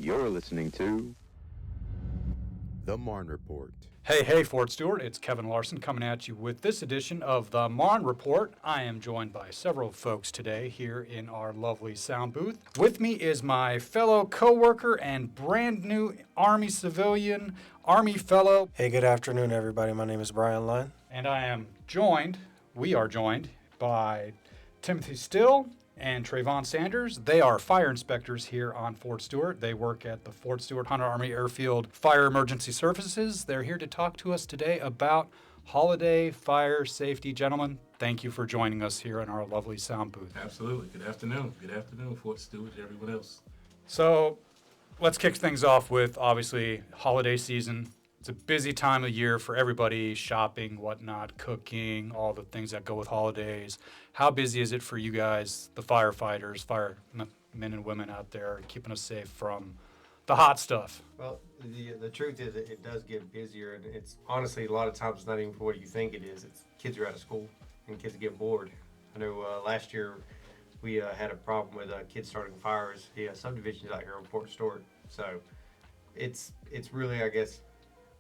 You're listening to the Marne Report. Hey, Fort Stewart, it's Kevin Larson coming at you with this edition of the Marne Report. I am joined by several folks today here in our lovely sound booth. With me is my fellow co-worker and brand new Army civilian, Army fellow. Hey, good afternoon, everybody. My name is Brian Lund. And we are joined by Timothy Still and Trayvon Sanders. They are fire inspectors here on Fort Stewart. They work at the Fort Stewart Hunter Army Airfield Fire Emergency Services. They're here to talk to us today about holiday fire safety. Gentlemen, thank you for joining us here in our lovely sound booth. Absolutely. Good afternoon. Good afternoon, Fort Stewart, and everyone else. So let's kick things off with, obviously, holiday season. It's a busy time of year for everybody, shopping, whatnot, cooking, all the things that go with holidays. How busy is it for you guys, the firefighters, firemen and women out there, keeping us safe from the hot stuff? Well, the truth is it does get busier, and it's honestly a lot of times not even for what you think it is. It's kids are out of school and kids get bored. I know last year we had a problem with kids starting fires. Subdivisions out here in Fort Stewart. So it's really, I guess,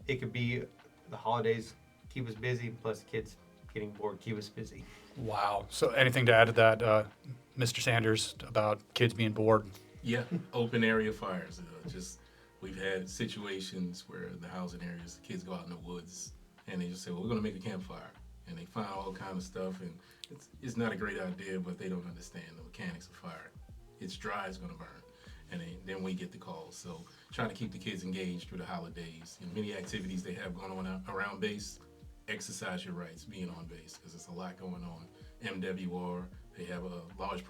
it could be the holidays keep us busy, plus the kids getting bored keep us busy. Wow. So anything to add to that, Mr. Sanders, about kids being bored? Yeah, open area fires. We've had situations where the housing areas, the kids go out in the woods and they just say, well, we're going to make a campfire. And they find all kind of stuff, and it's not a great idea, but they don't understand the mechanics of fire. It's dry, it's going to burn. And then we get the calls. So trying to keep the kids engaged through the holidays and many activities they have going on around base. Exercise your rights being on base, because there's a lot going on. MWR, they have a large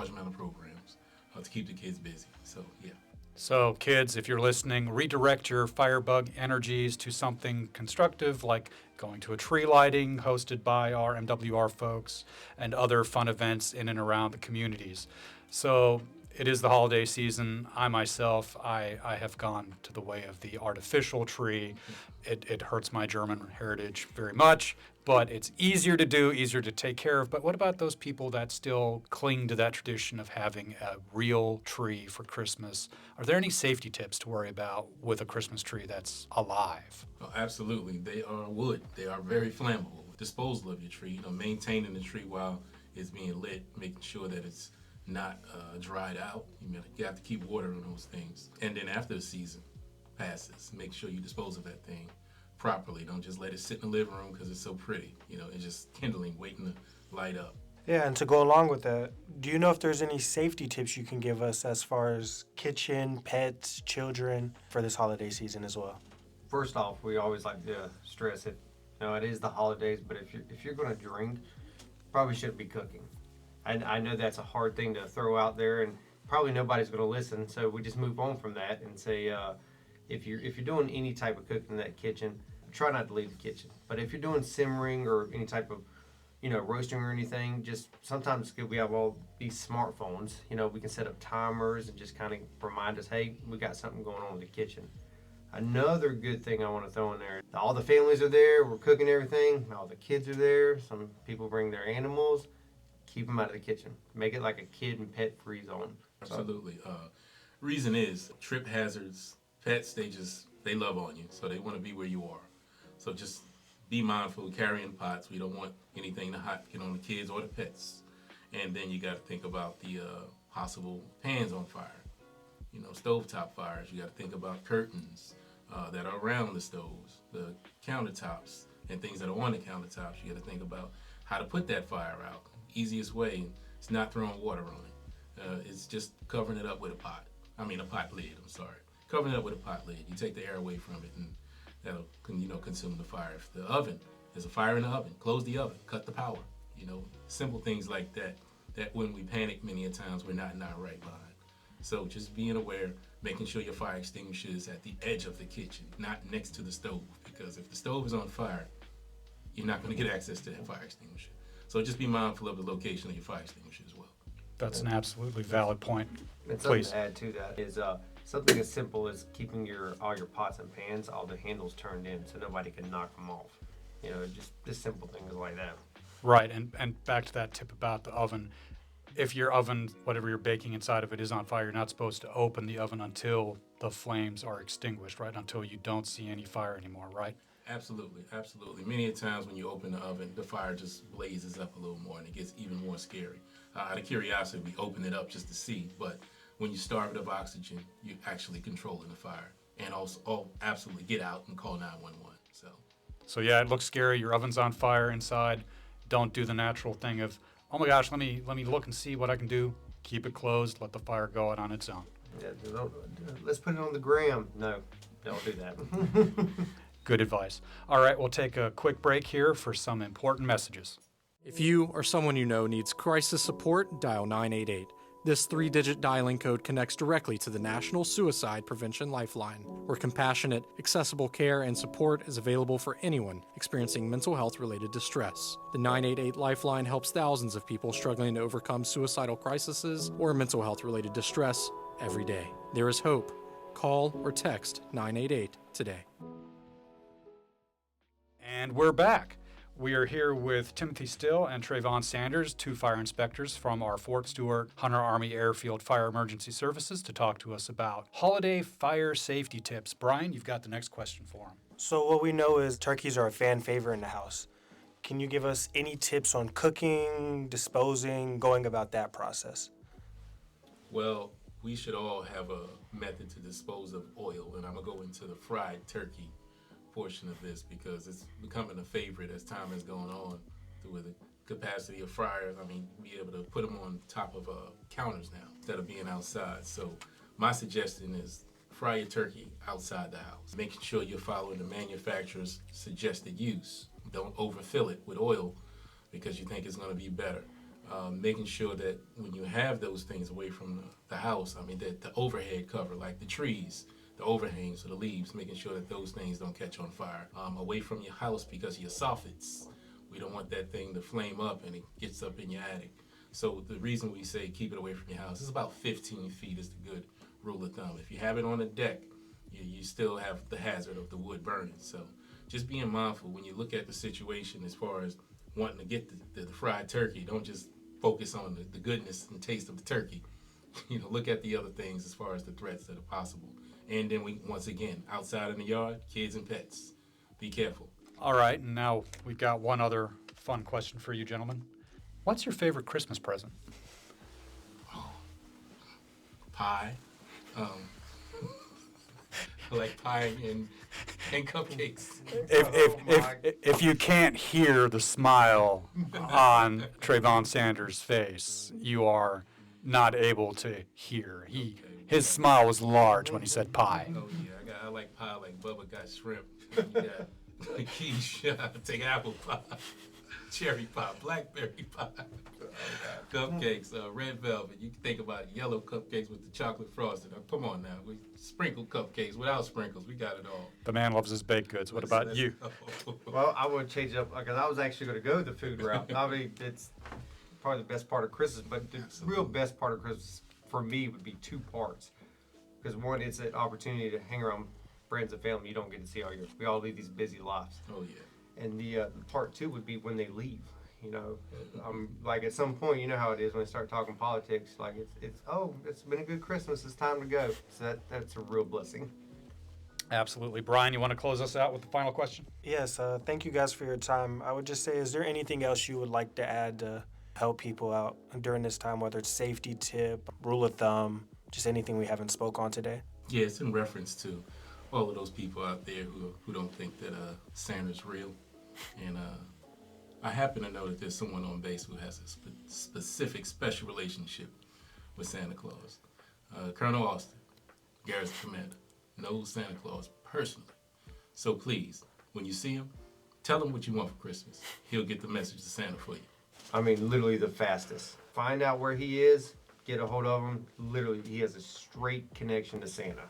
amount of programs to keep the kids busy. So, yeah. So kids, if you're listening, redirect your firebug energies to something constructive, like going to a tree lighting hosted by our MWR folks and other fun events in and around the communities. So it is the holiday season. I myself, I have gone to the way of the artificial tree. It hurts my German heritage very much, but it's easier to do, easier to take care of. But what about those people that still cling to that tradition of having a real tree for Christmas? Are there any safety tips to worry about with a Christmas tree that's alive? Oh, absolutely. They are wood. They are very flammable. Disposal of your tree, maintaining the tree while it's being lit, making sure that it's not dried out. You have to keep water on those things. And then after the season passes, make sure you dispose of that thing properly. Don't just let it sit in the living room because it's so pretty. It's just kindling, waiting to light up. Yeah, and to go along with that, do you know if there's any safety tips you can give us as far as kitchen, pets, children for this holiday season as well? First off, we always like to stress it. It is the holidays, but if you're going to drink, probably shouldn't be cooking. I know that's a hard thing to throw out there, and probably nobody's going to listen. So we just move on from that and say, if you're doing any type of cooking in that kitchen, try not to leave the kitchen. But if you're doing simmering or any type of, roasting or anything, just sometimes it's good we have all these smartphones. We can set up timers and just kind of remind us, hey, we got something going on in the kitchen. Another good thing I want to throw in there, all the families are there, we're cooking everything, all the kids are there, some people bring their animals. Keep them out of the kitchen. Make it like a kid and pet free zone. Absolutely. Reason is trip hazards. Pets, they love on you, so they want to be where you are. So just be mindful of carrying pots. We don't want anything to get on the kids or the pets. And then you got to think about the possible pans on fire. Stovetop fires. You got to think about curtains that are around the stoves, the countertops, and things that are on the countertops. You got to think about how to put that fire out. Easiest way is not throwing water on it. It's just covering it up with a pot lid, Covering it up with a pot lid. You take the air away from it, and that'll, consume the fire. If the oven, there's a fire in the oven, close the oven, cut the power. Simple things like that when we panic many a times, we're not in our right mind. So just being aware, making sure your fire extinguisher is at the edge of the kitchen, not next to the stove, because if the stove is on fire, you're not going to get access to that fire extinguisher. So just be mindful of the location of your fire extinguisher as well. That's an absolutely valid point. And something Please. to add to that is something as simple as keeping all your pots and pans, all the handles turned in so nobody can knock them off. Just simple things like that. Right, and back to that tip about the oven. if your oven, whatever you're baking inside of it, is on fire, you're not supposed to open the oven until the flames are extinguished, right? Until you don't see any fire anymore, right? Absolutely, absolutely. Many a times when you open the oven, the fire just blazes up a little more and it gets even more scary. Out of curiosity, we open it up just to see, but when you starve it of oxygen, you're actually controlling the fire. And also, absolutely, get out and call 911. So yeah, it looks scary. Your oven's on fire inside. Don't do the natural thing of, oh my gosh, let me look and see what I can do. Keep it closed. Let the fire go out on its own. Yeah, let's put it on the gram. No, don't do that. Good advice. All right, we'll take a quick break here for some important messages. If you or someone you know needs crisis support, dial 988. This 3-digit dialing code connects directly to the National Suicide Prevention Lifeline, where compassionate, accessible care and support is available for anyone experiencing mental health-related distress. The 988 Lifeline helps thousands of people struggling to overcome suicidal crises or mental health-related distress every day. There is hope. Call or text 988 today. And we're back. We are here with Timothy Still and Trayvon Sanders, 2 fire inspectors from our Fort Stewart Hunter Army Airfield Fire Emergency Services, to talk to us about holiday fire safety tips. Brian, you've got the next question for him. So what we know is turkeys are a fan favorite in the house. Can you give us any tips on cooking, disposing, going about that process? Well, we should all have a method to dispose of oil, and I'm going to go into the fried turkey portion of this because it's becoming a favorite as time has gone on with the capacity of fryers. I mean, be able to put them on top of counters now instead of being outside. So my suggestion is fry your turkey outside the house, making sure you're following the manufacturer's suggested use. Don't overfill it with oil because you think it's going to be better. Making sure that when you have those things away from the house, I mean, that the overhead cover, like the trees, the overhangs or the leaves, making sure that those things don't catch on fire. Away from your house because of your soffits. We don't want that thing to flame up and it gets up in your attic. So the reason we say keep it away from your house is about 15 feet is the good rule of thumb. If you have it on the deck, you still have the hazard of the wood burning. So just being mindful when you look at the situation as far as wanting to get the fried turkey, don't just focus on the goodness and taste of the turkey. Look at the other things as far as the threats that are possible. And then once again, outside in the yard, kids and pets. Be careful. All right, and now we've got one other fun question for you gentlemen. What's your favorite Christmas present? Pie. I like pie and cupcakes. If you can't hear the smile on Trayvon Sanders' face, you are not able to hear. His smile was large when he said pie. Oh yeah, I like pie like Bubba got shrimp. You got quiche, take apple pie, cherry pie, blackberry pie, cupcakes, red velvet. You can think about yellow cupcakes with the chocolate frosting. Come on now, we sprinkle cupcakes without sprinkles. We got it all. The man loves his baked goods. What about you? Well, I would change it up because I was actually going to go the food route. I mean, it's probably the best part of Christmas, but the real best part of Christmas for me would be 2 parts. Because one, it's an opportunity to hang around friends and family you don't get to see all year. We all lead these busy lives. Oh yeah. And the part 2 would be when they leave. Like at some point, you know how it is when they start talking politics. Like it's been a good Christmas. It's time to go. So that's a real blessing. Absolutely. Brian, you want to close us out with the final question? Yes, thank you guys for your time. I would just say, is there anything else you would like to add to help people out during this time, whether it's safety tip, rule of thumb, just anything we haven't spoke on today? Yeah, it's in reference to all of those people out there who don't think that Santa's real. And I happen to know that there's someone on base who has a specific special relationship with Santa Claus. Colonel Austin, Garrison Commander, knows Santa Claus personally. So please, when you see him, tell him what you want for Christmas. He'll get the message to Santa for you. I mean, literally the fastest. Find out where he is, get a hold of him. Literally, he has a straight connection to Santa.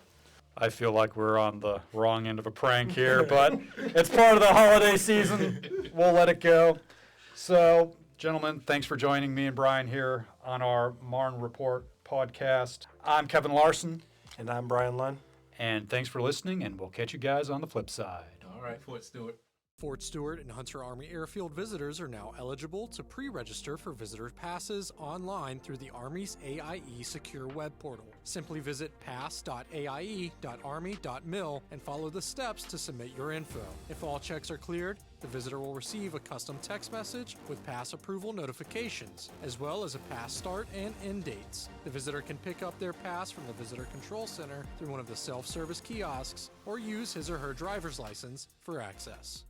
I feel like we're on the wrong end of a prank here, but it's part of the holiday season. We'll let it go. So, gentlemen, thanks for joining me and Brian here on our Marne Report podcast. I'm Kevin Larson. And I'm Brian Lunn. And thanks for listening, and we'll catch you guys on the flip side. All right, Fort Stewart. Fort Stewart and Hunter Army Airfield visitors are now eligible to pre-register for visitor passes online through the Army's AIE secure web portal. Simply visit pass.aie.army.mil and follow the steps to submit your info. If all checks are cleared, the visitor will receive a custom text message with pass approval notifications, as well as a pass start and end dates. The visitor can pick up their pass from the Visitor Control Center through one of the self-service kiosks or use his or her driver's license for access.